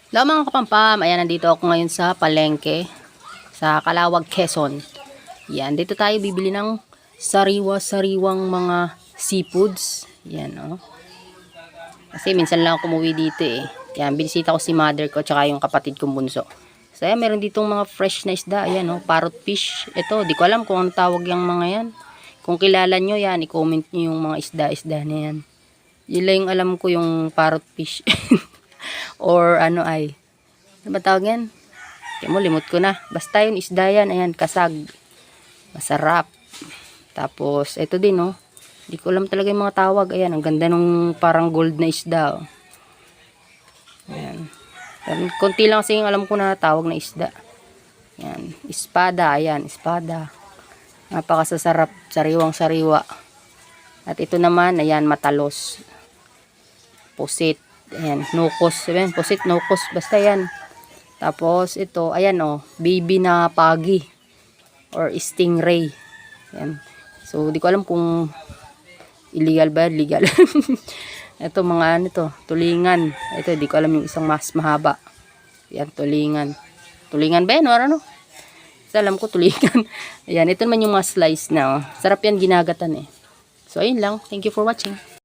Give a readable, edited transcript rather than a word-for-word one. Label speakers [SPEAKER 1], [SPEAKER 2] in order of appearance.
[SPEAKER 1] Hello mga kapampam, ayan, nandito ako ngayon sa palengke sa Calawag, Quezon. Yan, dito tayo bibili ng sariwa-sariwang mga seafoods. Yan, oh. Kasi minsan lang ako umuwi dito eh. Yan, binisita ko si mother ko tsaka yung kapatid kong bunso. So ayan, meron ditong mga fresh na isda. Ayan, oh, parrot fish. Ito, di ko alam kung anong tawag yung mga yan. Kung kilala nyo yan, i-comment nyo yung mga isda-isda na yan. Yun lang yung alam ko, yung parrot fish. Or ano ay, ano ba tawag yan? Kaya mo, limot ko na. Basta yun, isda yan. Ayan, kasag. Masarap. Tapos, ito din, oh. Hindi ko alam talaga yung mga tawag. Ayan, ang ganda nung parang gold na isda, oh. Ayan. Konti lang kasi yung alam ko na tawag na isda. Ayan, espada. Ayan, espada. Napakasasarap. Sariwang-sariwa. At ito naman, ayan, matalos. Pusit. Ayan, nukos. Ayan, pusit, nukos. Basta yan. Tapos, ito, ayan o, baby na pagi. Or stingray. Ayan. So, di ko alam kung illegal ba, legal. Ito, mga ano to, tulingan. Ito, di ko alam yung isang mas mahaba. Ayan, tulingan. Tulingan ba yan? Or ano? Basta alam ko, tulingan. Ayan, ito naman yung mga slice na. Oh. Sarap yan, ginagatan eh. So, ayun lang. Thank you for watching.